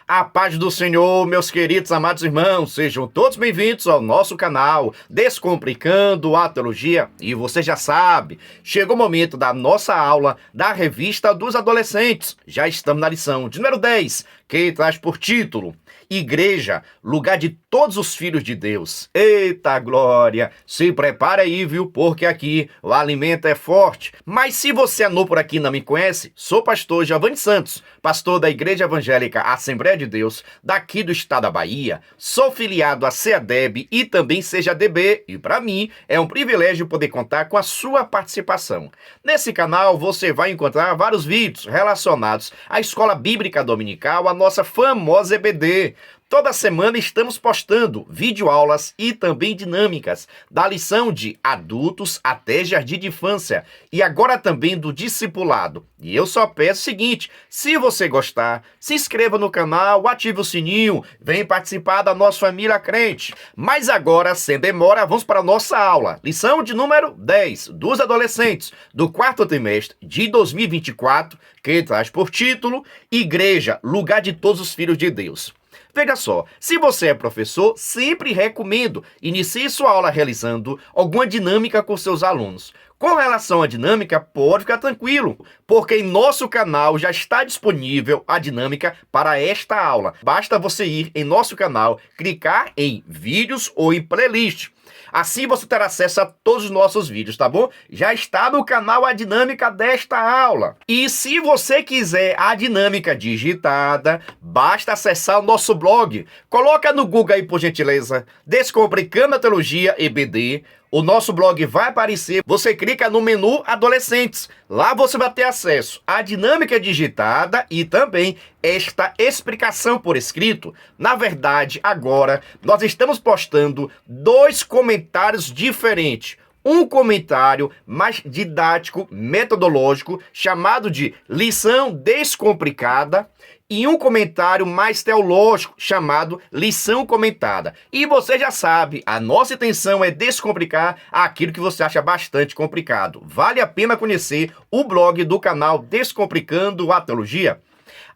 A paz do Senhor, meus queridos amados irmãos, sejam todos bem-vindos ao nosso canal Descomplicando a Teologia. E você já sabe, chegou o momento da nossa aula da Revista dos Adolescentes. Já estamos na lição de número 10, que traz por título Igreja, lugar de todos os filhos de Deus. Eita glória! Se prepara aí, viu? Porque aqui o alimento é forte. Mas se você é novo por aqui e não me conhece, sou pastor Giovanni Santos, pastor da Igreja Evangélica Assembleia de Deus, daqui do estado da Bahia. Sou filiado à CEADEB e também CEADB, e para mim é um privilégio poder contar com a sua participação. Nesse canal você vai encontrar vários vídeos relacionados à Escola Bíblica Dominical, a nossa famosa EBD. Toda semana estamos postando videoaulas e também dinâmicas da lição de adultos até jardim de infância e agora também do discipulado. E eu só peço o seguinte, se você gostar, se inscreva no canal, ative o sininho, vem participar da nossa família crente. Mas agora, sem demora, vamos para a nossa aula. Lição de número 10 dos adolescentes do quarto trimestre de 2024, que traz por título Igreja, lugar de todos os filhos de Deus. Veja só, se você é professor, sempre recomendo inicie sua aula realizando alguma dinâmica com seus alunos. Com relação à dinâmica, pode ficar tranquilo, porque em nosso canal já está disponível a dinâmica para esta aula. Basta você ir em nosso canal, clicar em vídeos ou em playlist. Assim você terá acesso a todos os nossos vídeos, tá bom? Já está no canal a dinâmica desta aula. E se você quiser a dinâmica digitada, basta acessar o nosso blog. Coloca no Google aí, por gentileza, Descomplicando a Teologia EBD. O nosso blog vai aparecer, você clica no menu Adolescentes. Lá você vai ter acesso à dinâmica digitada e também esta explicação por escrito. Na verdade, agora nós estamos postando 2 comentários diferentes. Um comentário mais didático, metodológico, chamado de Lição Descomplicada, e um comentário mais teológico, chamado Lição Comentada. E você já sabe, a nossa intenção é descomplicar aquilo que você acha bastante complicado. Vale a pena conhecer o blog do canal Descomplicando a Teologia.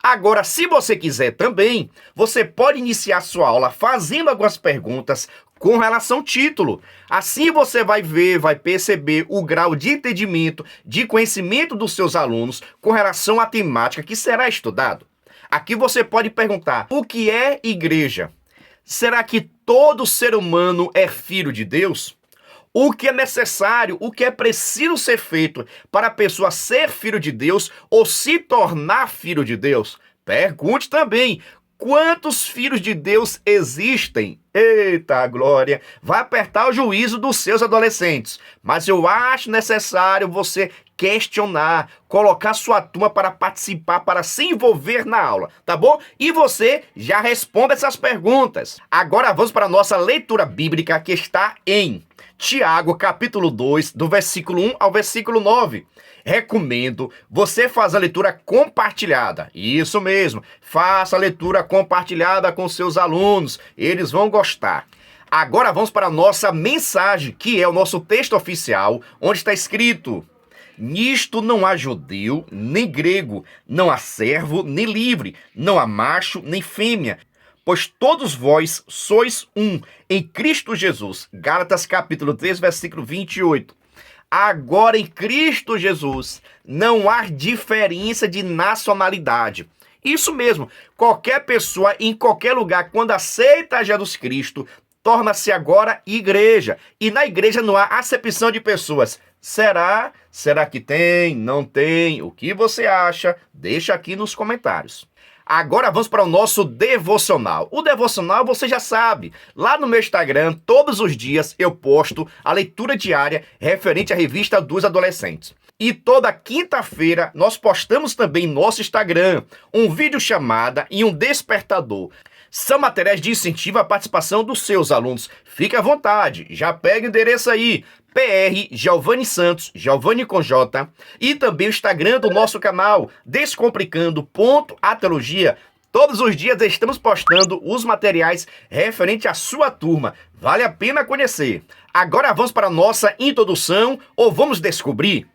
Agora, se você quiser também, você pode iniciar sua aula fazendo algumas perguntas com relação ao título. Assim você vai ver, vai perceber o grau de entendimento, de conhecimento dos seus alunos com relação à temática que será estudado. Aqui você pode perguntar, o que é igreja? Será que todo ser humano é filho de Deus? O que é necessário, o que é preciso ser feito para a pessoa ser filho de Deus ou se tornar filho de Deus? Pergunte também, quantos filhos de Deus existem? Eita glória! Vai apertar o juízo dos seus adolescentes. Mas eu acho necessário você questionar, colocar sua turma para participar, para se envolver na aula, tá bom? E você já responde essas perguntas. Agora vamos para a nossa leitura bíblica que está em Tiago, capítulo 2, do versículo 1 ao versículo 9. Recomendo você fazer a leitura compartilhada. Isso mesmo, faça a leitura compartilhada com seus alunos, eles vão gostar. Agora vamos para a nossa mensagem, que é o nosso texto oficial, onde está escrito: Nisto não há judeu, nem grego, não há servo, nem livre, não há macho, nem fêmea, pois todos vós sois um em Cristo Jesus. Gálatas capítulo 3, versículo 28. Agora em Cristo Jesus não há diferença de nacionalidade. Isso mesmo, qualquer pessoa em qualquer lugar, quando aceita Jesus Cristo, torna-se agora igreja. E na igreja não há acepção de pessoas. Será? Será que tem? Não tem? O que você acha? Deixa aqui nos comentários. Agora vamos para o nosso devocional. O devocional você já sabe. Lá no meu Instagram, todos os dias eu posto a leitura diária referente à revista dos adolescentes. E toda quinta-feira nós postamos também no nosso Instagram um vídeo chamada e um despertador. São materiais de incentivo à participação dos seus alunos. Fique à vontade, já pega o endereço aí. PR Giovanni Santos, Giovanni com J, e também o Instagram do nosso canal, Descomplicando.a-teologia. Todos os dias estamos postando os materiais referente à sua turma. Vale a pena conhecer. Agora vamos para a nossa introdução, ou vamos descobrir?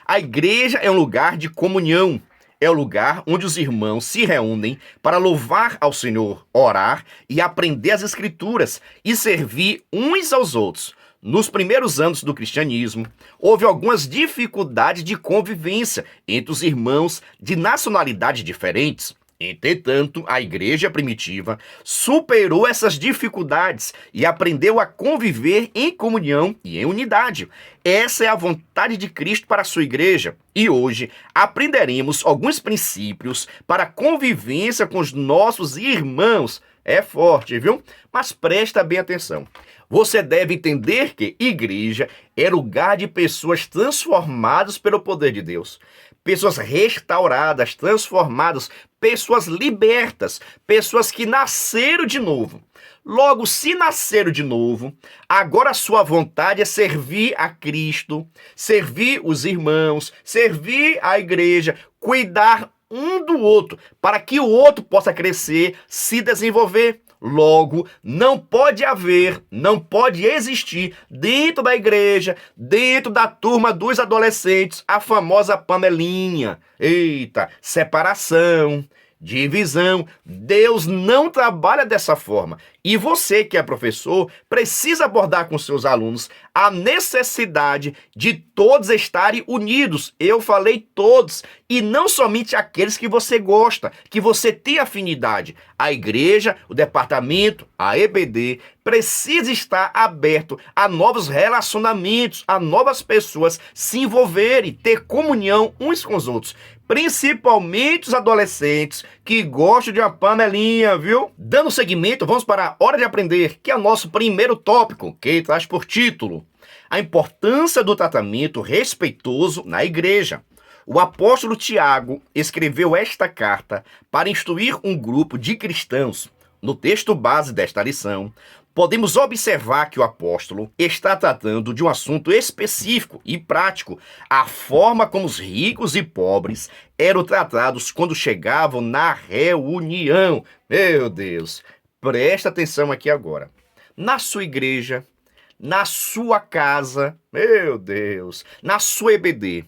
A igreja é um lugar de comunhão. é o lugar onde os irmãos se reúnem para louvar ao Senhor, orar e aprender as Escrituras e servir uns aos outros. Nos primeiros anos do cristianismo, houve algumas dificuldades de convivência entre os irmãos de nacionalidades diferentes. Entretanto, a igreja primitiva superou essas dificuldades e aprendeu a conviver em comunhão e em unidade. Essa é a vontade de Cristo para a sua igreja. E hoje aprenderemos alguns princípios para a convivência com os nossos irmãos. É forte, viu? Mas presta bem atenção. Você deve entender que igreja é lugar de pessoas transformadas pelo poder de Deus. Pessoas restauradas, transformadas, pessoas libertas, pessoas que nasceram de novo. Logo, se nasceram de novo, agora a sua vontade é servir a Cristo, servir os irmãos, servir a igreja, cuidar um do outro, para que o outro possa crescer, se desenvolver. Logo, não pode haver, não pode existir dentro da igreja, dentro da turma dos adolescentes, a famosa panelinha. Eita, separação, divisão. Deus não trabalha dessa forma. E você que é professor precisa abordar com seus alunos a necessidade de todos estarem unidos. Eu falei todos, e não somente aqueles que você gosta, que você tem afinidade. A igreja, o departamento, a EBD precisa estar aberto a novos relacionamentos, a novas pessoas se envolverem, ter comunhão uns com os outros. Principalmente os adolescentes que gostam de uma panelinha, viu? Dando seguimento, vamos para a Hora de Aprender, que é o nosso primeiro tópico, que traz por título a importância do tratamento respeitoso na igreja. O apóstolo Tiago escreveu esta carta para instruir um grupo de cristãos. No texto base desta lição, podemos observar que o apóstolo está tratando de um assunto específico e prático, a forma como os ricos e pobres eram tratados quando chegavam na reunião. Meu Deus, presta atenção aqui agora. Na sua igreja, na sua casa, meu Deus, na sua EBD,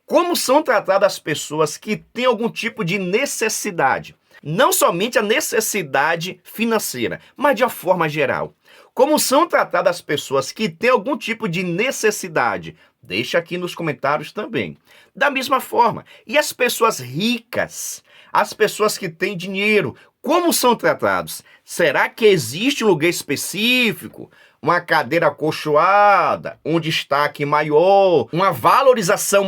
como são tratadas as pessoas que têm algum tipo de necessidade? Não somente a necessidade financeira, mas de uma forma geral. Como são tratadas as pessoas que têm algum tipo de necessidade? Deixa aqui nos comentários também. Da mesma forma, e as pessoas ricas, as pessoas que têm dinheiro, como são tratados? Será que existe um lugar específico? Uma cadeira acolchoada, um destaque maior, uma valorização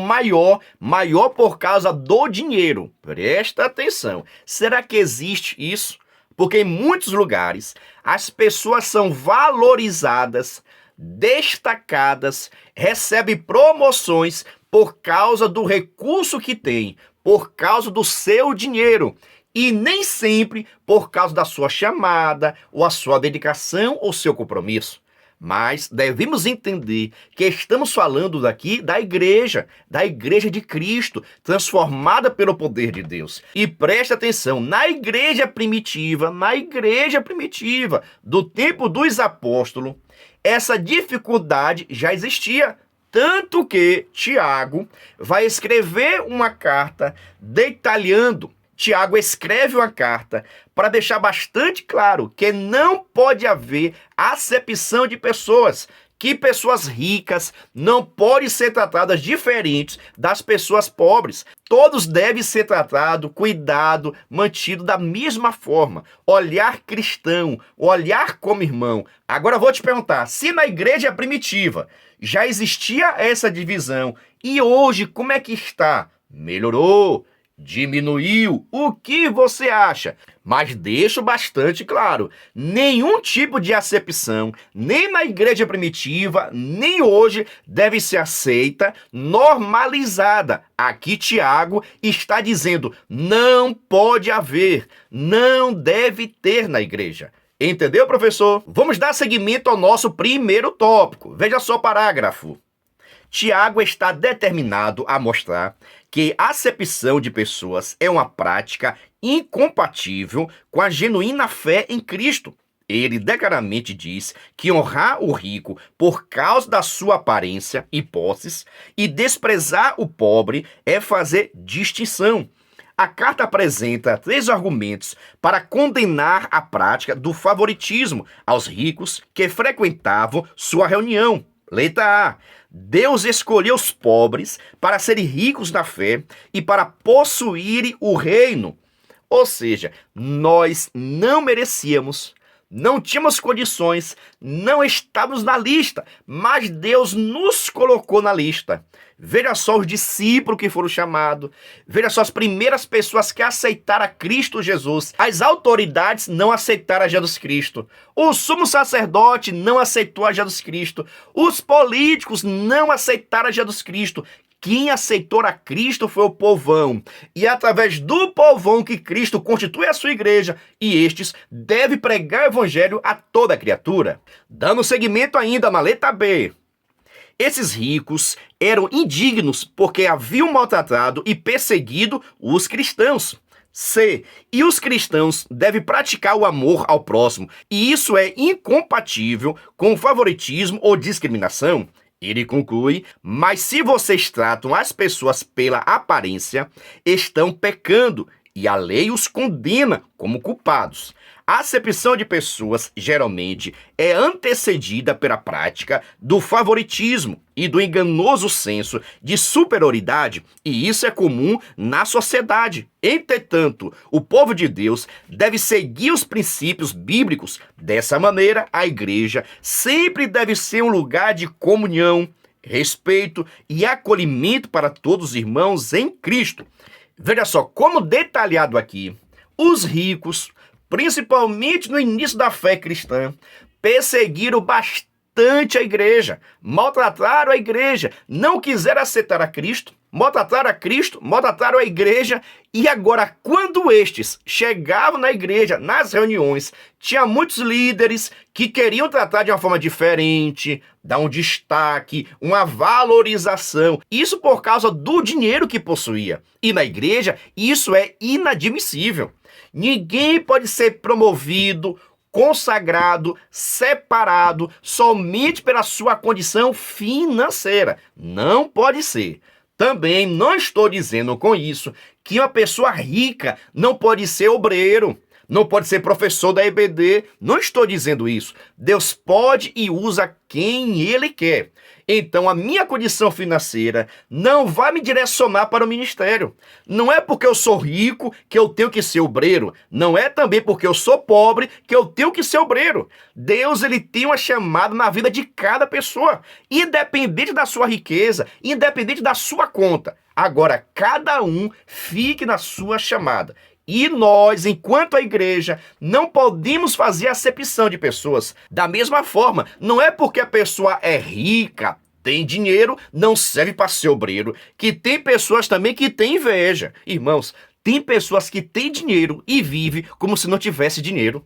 maior por causa do dinheiro. Presta atenção. Será que existe isso? Porque em muitos lugares as pessoas são valorizadas, destacadas, recebem promoções por causa do recurso que tem, por causa do seu dinheiro. E nem sempre por causa da sua chamada, ou a sua dedicação, ou seu compromisso. Mas devemos entender que estamos falando daqui da igreja de Cristo, transformada pelo poder de Deus. E preste atenção, na igreja primitiva, do tempo dos apóstolos, essa dificuldade já existia. Tanto que Tiago vai escrever uma carta detalhando. Tiago escreve uma carta para deixar bastante claro que não pode haver acepção de pessoas, que pessoas ricas não podem ser tratadas diferentes das pessoas pobres. Todos devem ser tratados, cuidados, mantidos da mesma forma. Olhar cristão, olhar como irmão. Agora eu vou te perguntar, se na igreja primitiva já existia essa divisão, e hoje como é que está? Melhorou? Diminuiu? O que você acha? Mas deixo bastante claro, nenhum tipo de acepção, nem na igreja primitiva, nem hoje, deve ser aceita, normalizada. Aqui Tiago está dizendo, não pode haver, não deve ter na igreja. Entendeu, professor? Vamos dar seguimento ao nosso primeiro tópico. Veja só o parágrafo. Tiago está determinado a mostrar que a acepção de pessoas é uma prática incompatível com a genuína fé em Cristo. Ele declaradamente diz que honrar o rico por causa da sua aparência e posses e desprezar o pobre é fazer distinção. A carta apresenta 3 argumentos para condenar a prática do favoritismo aos ricos que frequentavam sua reunião. Letra A. Deus escolheu os pobres para serem ricos na fé e para possuírem o reino. Ou seja, nós não merecíamos, não tínhamos condições, não estávamos na lista, mas Deus nos colocou na lista. Veja só os discípulos que foram chamados, veja só as primeiras pessoas que aceitaram a Cristo Jesus. As autoridades não aceitaram a Jesus Cristo. O sumo sacerdote não aceitou a Jesus Cristo. Os políticos não aceitaram a Jesus Cristo. Quem aceitou a Cristo foi o povão. E é através do povão que Cristo constitui a sua igreja, e estes devem pregar o evangelho a toda criatura. Dando seguimento ainda na letra B. Esses ricos eram indignos porque haviam maltratado e perseguido os cristãos. C. E os cristãos devem praticar o amor ao próximo, e isso é incompatível com favoritismo ou discriminação. Ele conclui, mas se vocês tratam as pessoas pela aparência, estão pecando e a lei os condena como culpados. A acepção de pessoas, geralmente, é antecedida pela prática do favoritismo e do enganoso senso de superioridade, e isso é comum na sociedade. Entretanto, o povo de Deus deve seguir os princípios bíblicos. Dessa maneira, a igreja sempre deve ser um lugar de comunhão, respeito e acolhimento para todos os irmãos em Cristo. Veja só, como detalhado aqui, os ricos, principalmente no início da fé cristã, perseguiram bastante a igreja, maltrataram a igreja, não quiseram aceitar a Cristo, maltrataram a Cristo, maltrataram a igreja, e agora, quando estes chegavam na igreja, nas reuniões, tinha muitos líderes que queriam tratar de uma forma diferente, dar um destaque, uma valorização, isso por causa do dinheiro que possuía. E na igreja, isso é inadmissível. Ninguém pode ser promovido, consagrado, separado, somente pela sua condição financeira. Não pode ser. Também não estou dizendo com isso que uma pessoa rica não pode ser obreiro, não pode ser professor da EBD. Não estou dizendo isso. Deus pode e usa quem Ele quer. Então, a minha condição financeira não vai me direcionar para o ministério. Não é porque eu sou rico que eu tenho que ser obreiro. Não é também porque eu sou pobre que eu tenho que ser obreiro. Deus, Ele tem uma chamada na vida de cada pessoa, independente da sua riqueza, independente da sua conta. Agora, cada um fique na sua chamada. E nós, enquanto a igreja, não podemos fazer acepção de pessoas. Da mesma forma, não é porque a pessoa é rica, tem dinheiro, não serve para ser obreiro, que tem pessoas também que têm inveja. Irmãos, tem pessoas que têm dinheiro e vivem como se não tivesse dinheiro.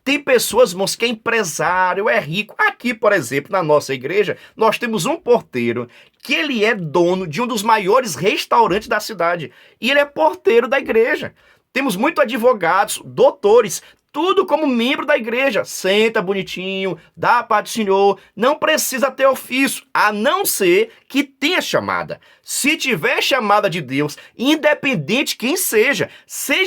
Tem pessoas, irmãos, que é empresário, é rico. Aqui, por exemplo, na nossa igreja, nós temos um porteiro que ele é dono de um dos maiores restaurantes da cidade. E ele é porteiro da igreja. Temos muitos advogados, doutores, tudo como membro da igreja. Senta bonitinho, dá a paz do Senhor, não precisa ter ofício, a não ser que tenha chamada. Se tiver chamada de Deus, independente quem seja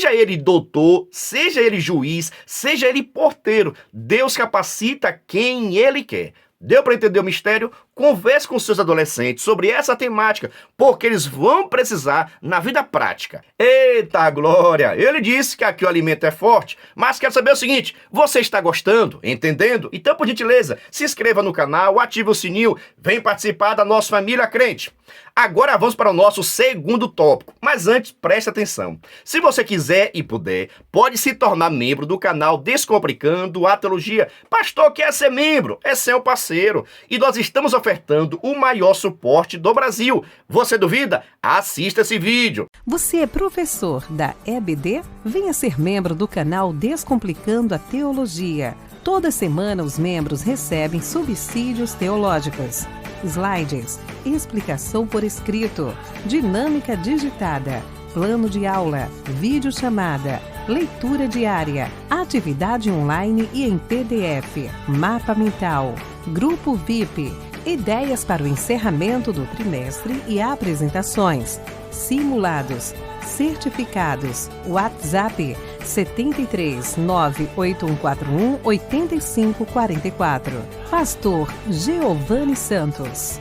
ele doutor, seja ele juiz, seja ele porteiro, Deus capacita quem Ele quer. Deu para entender o mistério? Converse com seus adolescentes sobre essa temática, porque eles vão precisar na vida prática. Eita glória! Ele disse que aqui o alimento é forte, mas quero saber o seguinte, você está gostando? Entendendo? Então, por gentileza, se inscreva no canal, ative o sininho, vem participar da nossa família crente. Agora vamos para o nosso segundo tópico, mas antes preste atenção. Se você quiser e puder, pode se tornar membro do canal Descomplicando a Teologia. Pastor, quer ser membro? É seu parceiro. E nós estamos ofertando o maior suporte do Brasil. Você duvida? Assista esse vídeo. Você é professor da EBD? Venha ser membro do canal Descomplicando a Teologia. Toda semana os membros recebem subsídios teológicos, slides, explicação por escrito, dinâmica digitada, plano de aula, videochamada, leitura diária, atividade online e em PDF, mapa mental, grupo VIP, ideias para o encerramento do trimestre e apresentações, simulados, Certificados. WhatsApp 73 98141 8544. Pastor Geovani Santos.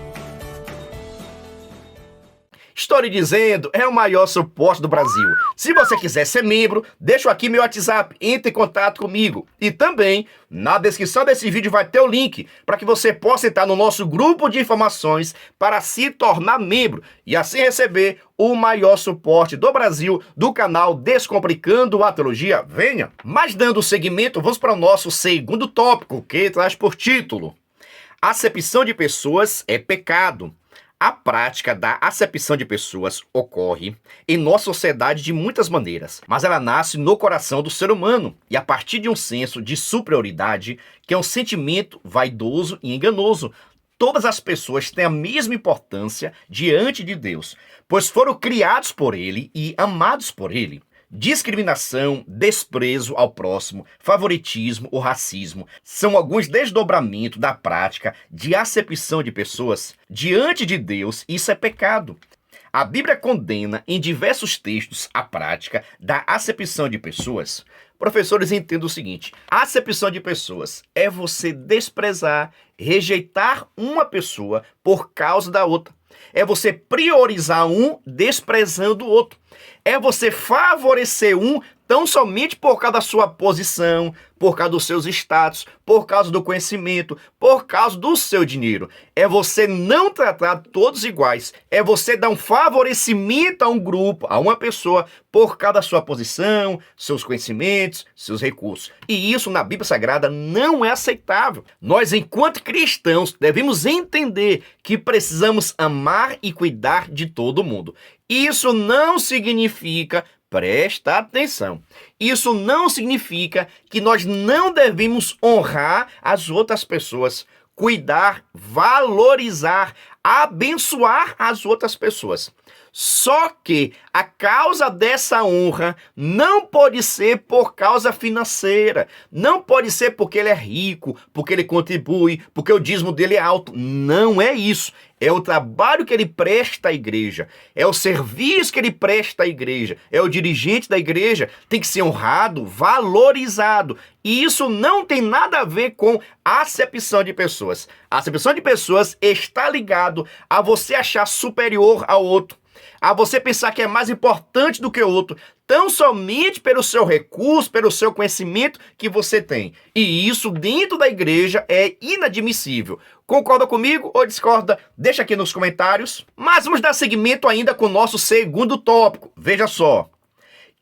Estou lhe dizendo, é o maior suporte do Brasil. Se você quiser ser membro, deixo aqui meu WhatsApp, entre em contato comigo. E também, na descrição desse vídeo vai ter o link para que você possa entrar no nosso grupo de informações para se tornar membro e assim receber o maior suporte do Brasil do canal Descomplicando a Teologia. Venha! Mas dando seguimento, vamos para o nosso segundo tópico, que traz por título: Acepção de pessoas é pecado. A prática da acepção de pessoas ocorre em nossa sociedade de muitas maneiras, mas ela nasce no coração do ser humano e a partir de um senso de superioridade, que é um sentimento vaidoso e enganoso. Todas as pessoas têm a mesma importância diante de Deus, pois foram criados por Ele e amados por Ele. Discriminação, desprezo ao próximo, favoritismo ou racismo são alguns desdobramentos da prática de acepção de pessoas. Diante de Deus, isso é pecado. A Bíblia condena em diversos textos a prática da acepção de pessoas. Professores, entendam o seguinte: a acepção de pessoas é você desprezar, rejeitar uma pessoa por causa da outra. É você priorizar um desprezando o outro. É você favorecer um tão somente por causa da sua posição, por causa dos seus status, por causa do conhecimento, por causa do seu dinheiro. É você não tratar todos iguais. É você dar um favorecimento a um grupo, a uma pessoa, por causa da sua posição, seus conhecimentos, seus recursos. E isso na Bíblia Sagrada não é aceitável. Nós, enquanto cristãos, devemos entender que precisamos amar e cuidar de todo mundo. Isso não significa, presta atenção, isso não significa que nós não devemos honrar as outras pessoas, cuidar, valorizar, abençoar as outras pessoas. Só que a causa dessa honra não pode ser por causa financeira, não pode ser porque ele é rico, porque ele contribui, porque o dízimo dele é alto. Não é isso. É o trabalho que ele presta à igreja, é o serviço que ele presta à igreja, é o dirigente da igreja, tem que ser honrado, valorizado. E isso não tem nada a ver com acepção de pessoas. A acepção de pessoas está ligado a você achar superior ao outro, a você pensar que é mais importante do que o outro, tão somente pelo seu recurso, pelo seu conhecimento que você tem. E isso dentro da igreja é inadmissível. Concorda comigo ou discorda? Deixa aqui nos comentários. Mas vamos dar seguimento ainda com o nosso segundo tópico. Veja só.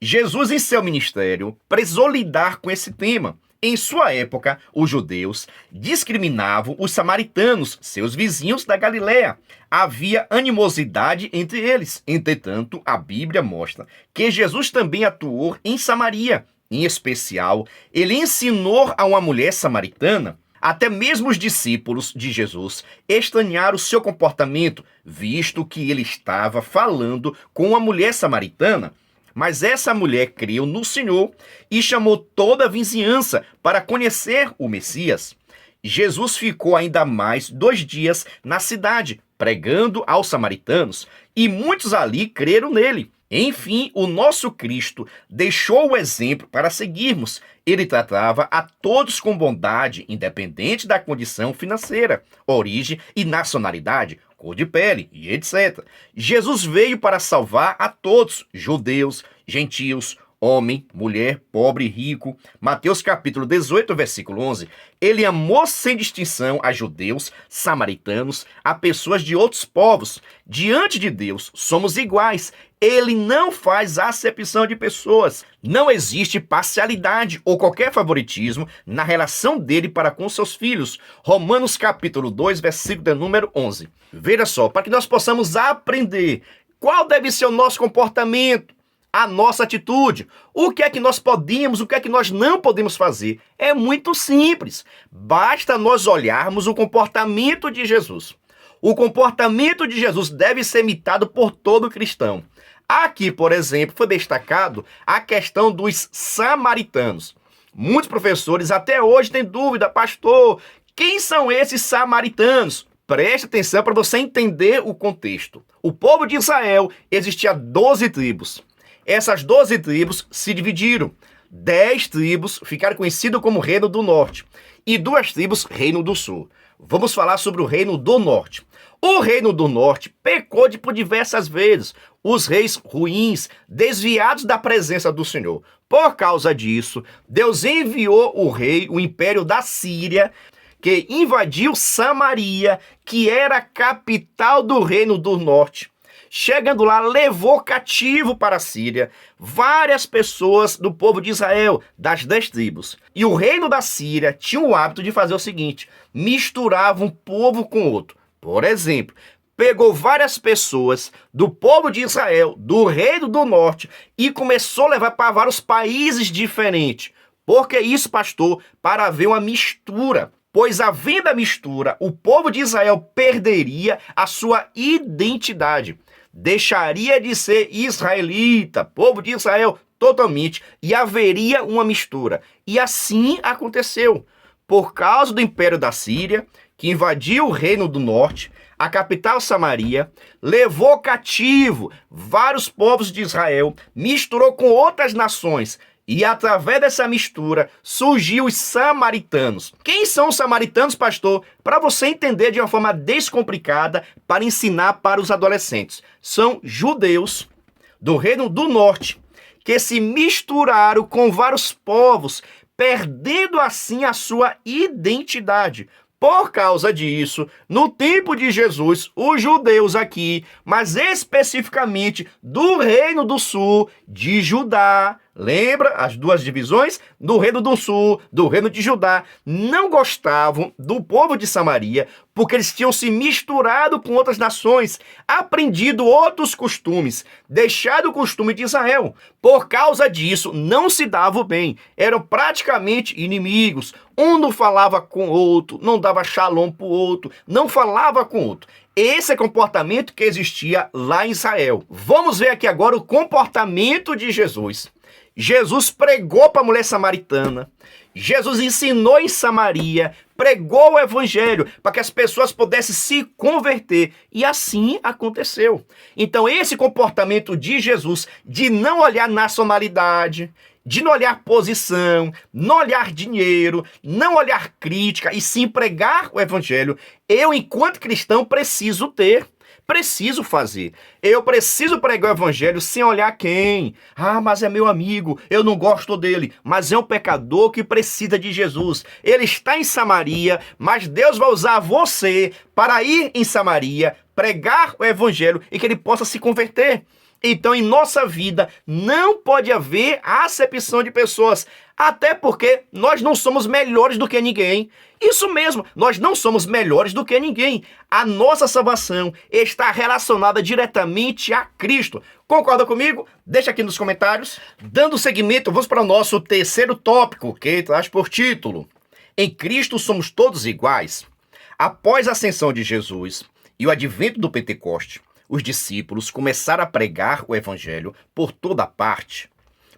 Jesus, em seu ministério, precisou lidar com esse tema. Em sua época, os judeus discriminavam os samaritanos, seus vizinhos da Galileia. Havia animosidade entre eles. Entretanto, a Bíblia mostra que Jesus também atuou em Samaria. Em especial, ele ensinou a uma mulher samaritana. Até mesmo os discípulos de Jesus estranharam seu comportamento, visto que ele estava falando com uma mulher samaritana. Mas essa mulher creu no Senhor e chamou toda a vizinhança para conhecer o Messias. Jesus ficou ainda mais 2 dias na cidade, pregando aos samaritanos, e muitos ali creram nele. Enfim, o nosso Cristo deixou o exemplo para seguirmos. Ele tratava a todos com bondade, independente da condição financeira, origem e nacionalidade, cor de pele e etc. Jesus veio para salvar a todos, judeus, gentios, homem, mulher, pobre e rico. Mateus capítulo 18, versículo 11. Ele amou sem distinção a judeus, samaritanos, a pessoas de outros povos. Diante de Deus, somos iguais. Ele não faz acepção de pessoas. Não existe parcialidade ou qualquer favoritismo na relação dele para com seus filhos. Romanos capítulo 2, versículo de número 11. Veja só, para que nós possamos aprender qual deve ser o nosso comportamento, a nossa atitude, o que é que nós podemos, o que é que nós não podemos fazer. É muito simples. Basta nós olharmos o comportamento de Jesus. O comportamento de Jesus deve ser imitado por todo cristão. Aqui, por exemplo, foi destacado a questão dos samaritanos. Muitos professores até hoje têm dúvida, pastor, quem são esses samaritanos? Preste atenção para você entender o contexto. O povo de Israel existia 12 tribos. essas 12 tribos se dividiram. 10 tribos ficaram conhecidas como Reino do Norte e 2 tribos Reino do Sul. Vamos falar sobre o Reino do Norte. O Reino do Norte pecou por diversas vezes. Os reis ruins, desviados da presença do Senhor. Por causa disso, Deus enviou o império da Síria, que invadiu Samaria, que era a capital do Reino do Norte. Chegando lá, levou cativo para a Síria várias pessoas do povo de Israel, das 10 tribos. E o reino da Síria tinha o hábito de fazer o seguinte: misturava um povo com outro. Por exemplo, pegou várias pessoas do povo de Israel, do Reino do Norte, e começou a levar para vários países diferentes. Por que isso, pastor? Para haver uma mistura. Pois havendo a mistura, o povo de Israel perderia a sua identidade. Deixaria de ser israelita, povo de Israel, totalmente, e haveria uma mistura. E assim aconteceu. Por causa do Império da Síria, que invadiu o Reino do Norte, a capital Samaria, levou cativo vários povos de Israel, misturou com outras nações, e através dessa mistura surgiu os samaritanos. Quem são os samaritanos, pastor? Para você entender de uma forma descomplicada, para ensinar para os adolescentes. São judeus do Reino do Norte que se misturaram com vários povos, perdendo assim a sua identidade. Por causa disso, no tempo de Jesus, os judeus aqui, mas especificamente do Reino do Sul, de Judá, lembra as duas divisões? Do Reino do Sul, do Reino de Judá, não gostavam do povo de Samaria, porque eles tinham se misturado com outras nações, aprendido outros costumes, deixado o costume de Israel. Por causa disso, não se davam bem, eram praticamente inimigos. Um não falava com o outro, não dava shalom para o outro, não falava com o outro. Esse é o comportamento que existia lá em Israel. Vamos ver aqui agora o comportamento de Jesus. Jesus pregou para a mulher samaritana. Jesus ensinou em Samaria, pregou o evangelho para que as pessoas pudessem se converter. E assim aconteceu. Então esse comportamento de Jesus, de não olhar nacionalidade, de não olhar posição, não olhar dinheiro, não olhar crítica, e sim pregar o evangelho, eu, enquanto cristão, preciso fazer. Eu preciso pregar o evangelho sem olhar quem. Ah, mas é meu amigo, eu não gosto dele. Mas é um pecador que precisa de Jesus. Ele está em Samaria, mas Deus vai usar você para ir em Samaria, pregar o evangelho e que ele possa se converter. Então, em nossa vida, não pode haver acepção de pessoas, até porque nós não somos melhores do que ninguém. Isso mesmo, nós não somos melhores do que ninguém. A nossa salvação está relacionada diretamente a Cristo. Concorda comigo? Deixa aqui nos comentários. Dando seguimento, vamos para o nosso terceiro tópico, que traz por título: Em Cristo somos todos iguais. Após a ascensão de Jesus e o advento do Pentecoste, os discípulos começaram a pregar o evangelho por toda parte.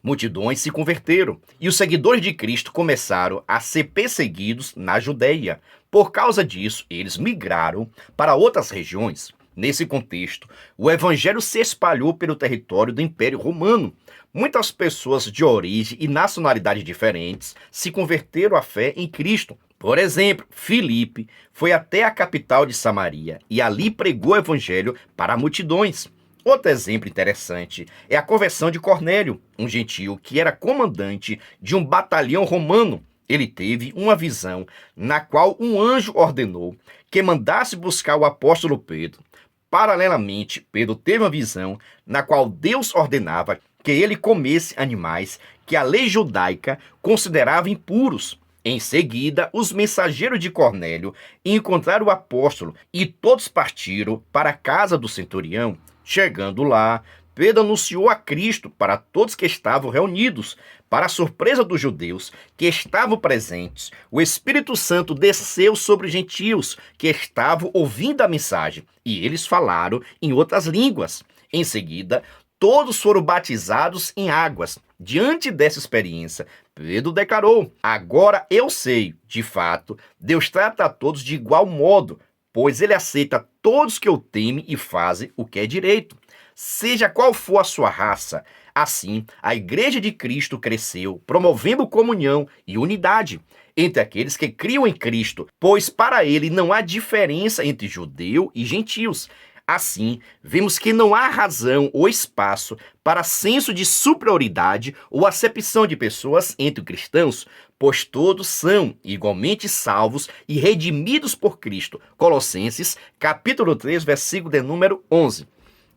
Multidões se converteram e os seguidores de Cristo começaram a ser perseguidos na Judeia. Por causa disso, eles migraram para outras regiões. Nesse contexto, o evangelho se espalhou pelo território do Império Romano. Muitas pessoas de origem e nacionalidade diferentes se converteram à fé em Cristo. Por exemplo, Filipe foi até a capital de Samaria e ali pregou o evangelho para multidões. Outro exemplo interessante é a conversão de Cornélio, um gentio que era comandante de um batalhão romano. Ele teve uma visão na qual um anjo ordenou que mandasse buscar o apóstolo Pedro. Paralelamente, Pedro teve uma visão na qual Deus ordenava que ele comesse animais que a lei judaica considerava impuros. Em seguida, os mensageiros de Cornélio encontraram o apóstolo e todos partiram para a casa do centurião. Chegando lá, Pedro anunciou a Cristo para todos que estavam reunidos. Para a surpresa dos judeus que estavam presentes, o Espírito Santo desceu sobre os gentios que estavam ouvindo a mensagem, e eles falaram em outras línguas. Em seguida, todos foram batizados em águas. Diante dessa experiência, Pedro declarou: agora eu sei, de fato, Deus trata a todos de igual modo, pois ele aceita todos que o temem e fazem o que é direito. Seja qual for a sua raça, Assim, a Igreja de Cristo cresceu, promovendo comunhão e unidade entre aqueles que criam em Cristo, pois para ele não há diferença entre judeu e gentios. Assim, vemos que não há razão ou espaço para senso de superioridade ou acepção de pessoas entre cristãos, pois todos são igualmente salvos e redimidos por Cristo. Colossenses, capítulo 3, versículo de número 11.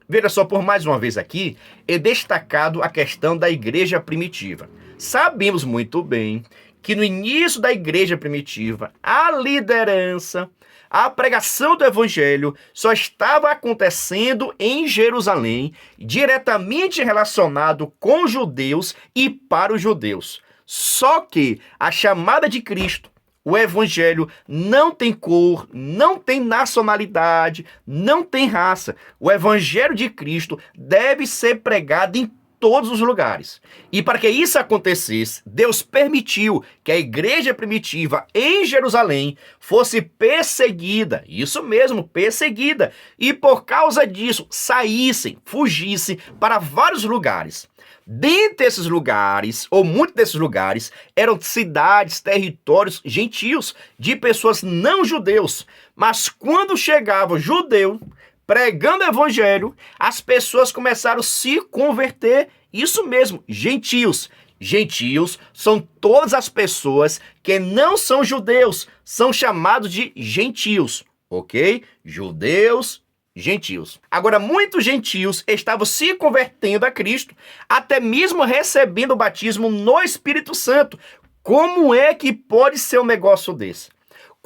Veja só, por mais uma vez aqui, é destacado a questão da igreja primitiva. Sabemos muito bem que no início da igreja primitiva, a liderança, a pregação do evangelho só estava acontecendo em Jerusalém, diretamente relacionado com judeus e para os judeus. Só que a chamada de Cristo, o evangelho, não tem cor, não tem nacionalidade, não tem raça. O evangelho de Cristo deve ser pregado em todos os lugares. E para que isso acontecesse, Deus permitiu que a igreja primitiva em Jerusalém fosse perseguida, isso mesmo, perseguida, e por causa disso saíssem, fugissem para vários lugares. Dentre esses lugares, ou muitos desses lugares, eram cidades, territórios gentios, de pessoas não judeus. Mas quando chegava judeu, pregando o evangelho, as pessoas começaram a se converter. Isso mesmo, gentios. Gentios são todas as pessoas que não são judeus, são chamados de gentios, ok? Judeus, gentios. Agora, muitos gentios estavam se convertendo a Cristo, até mesmo recebendo o batismo no Espírito Santo. Como é que pode ser um negócio desse?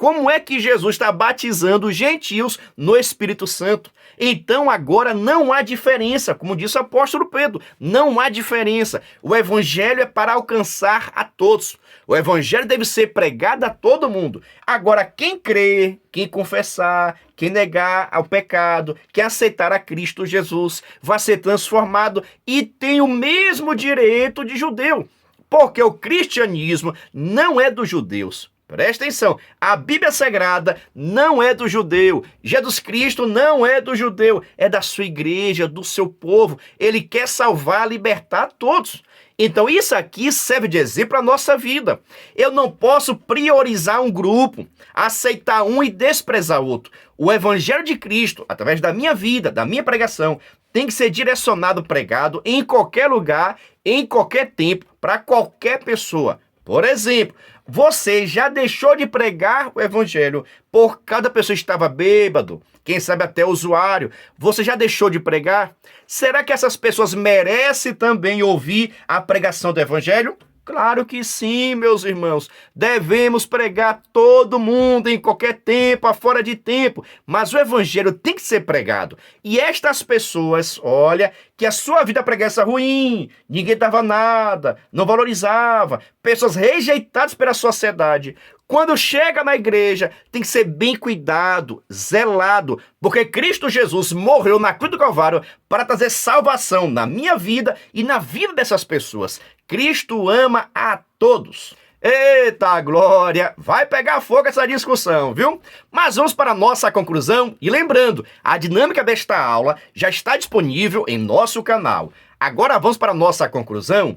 Como é que Jesus está batizando os gentios no Espírito Santo? Então agora não há diferença, como disse o apóstolo Pedro, não há diferença. O evangelho é para alcançar a todos. O evangelho deve ser pregado a todo mundo. Agora, quem crer, quem confessar, quem negar ao pecado, quem aceitar a Cristo Jesus, vai ser transformado e tem o mesmo direito de judeu. Porque o cristianismo não é dos judeus. Presta atenção, a Bíblia Sagrada não é do judeu, Jesus Cristo não é do judeu, é da sua igreja, do seu povo. Ele quer salvar, libertar todos. Então isso aqui serve de exemplo para a nossa vida. Eu não posso priorizar um grupo, aceitar um e desprezar outro. O Evangelho de Cristo, através da minha vida, da minha pregação, tem que ser direcionado, pregado em qualquer lugar, em qualquer tempo, para qualquer pessoa. Por exemplo, você já deixou de pregar o evangelho por cada pessoa que estava bêbado, quem sabe até usuário. Você já deixou de pregar? Será que essas pessoas merecem também ouvir a pregação do evangelho? Claro que sim, meus irmãos. Devemos pregar todo mundo em qualquer tempo, fora de tempo. Mas o evangelho tem que ser pregado. E estas pessoas, olha, que a sua vida preguiça ruim, ninguém dava nada, não valorizava, pessoas rejeitadas pela sociedade. Quando chega na igreja, tem que ser bem cuidado, zelado, porque Cristo Jesus morreu na cruz do Calvário para trazer salvação na minha vida e na vida dessas pessoas. Cristo ama a todos. Eita glória! Vai pegar fogo essa discussão, viu? Mas vamos para a nossa conclusão. E lembrando, a dinâmica desta aula já está disponível em nosso canal. Agora vamos para a nossa conclusão.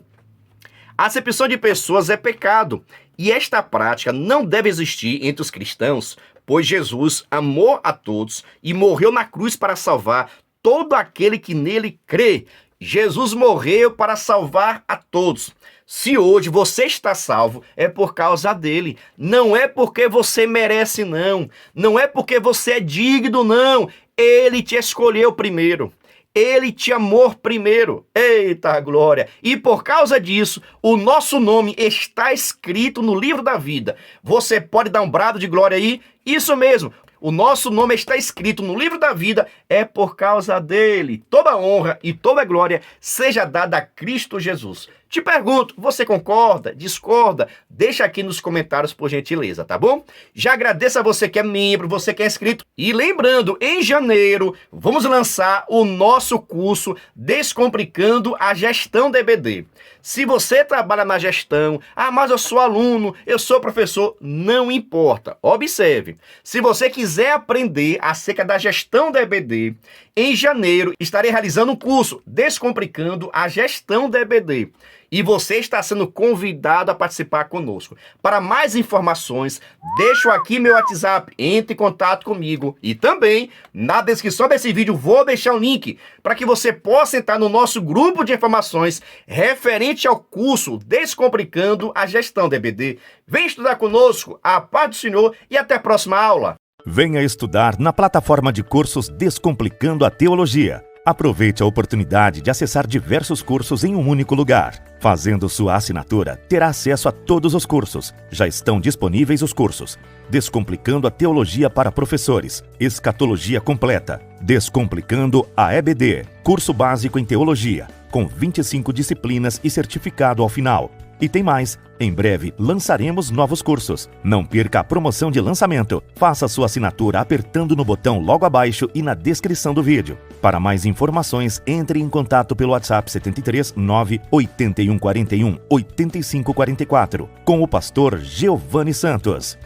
A acepção de pessoas é pecado, e esta prática não deve existir entre os cristãos, pois Jesus amou a todos e morreu na cruz para salvar todo aquele que nele crê. Jesus morreu para salvar a todos. Se hoje você está salvo, é por causa dele. Não é porque você merece, não. Não é porque você é digno, não. Ele te escolheu primeiro. Ele te amou primeiro. Eita glória! E por causa disso, o nosso nome está escrito no livro da vida. Você pode dar um brado de glória aí? Isso mesmo. O nosso nome está escrito no livro da vida, é por causa dele. Toda honra e toda glória seja dada a Cristo Jesus. Te pergunto, você concorda, discorda? Deixa aqui nos comentários, por gentileza, tá bom? Já agradeço a você que é membro, você que é inscrito. E lembrando, em janeiro, vamos lançar o nosso curso Descomplicando a Gestão da EBD. Se você trabalha na gestão, mas eu sou aluno, eu sou professor, não importa. Observe, se você quiser aprender acerca da gestão da EBD, em janeiro estarei realizando um curso Descomplicando a Gestão da EBD. E você está sendo convidado a participar conosco. Para mais informações, deixo aqui meu WhatsApp, entre em contato comigo. E também, na descrição desse vídeo, vou deixar um link para que você possa entrar no nosso grupo de informações referente ao curso Descomplicando a Gestão da EBD. Vem estudar conosco, a paz do Senhor e até a próxima aula. Venha estudar na plataforma de cursos Descomplicando a Teologia. Aproveite a oportunidade de acessar diversos cursos em um único lugar. Fazendo sua assinatura, terá acesso a todos os cursos. Já estão disponíveis os cursos: Descomplicando a Teologia para Professores, Escatologia Completa, Descomplicando a EBD, Curso Básico em Teologia, com 25 disciplinas e certificado ao final. E tem mais, em breve lançaremos novos cursos. Não perca a promoção de lançamento. Faça sua assinatura apertando no botão logo abaixo e na descrição do vídeo. Para mais informações, entre em contato pelo WhatsApp 73 98141 8544 com o pastor Giovanni Santos.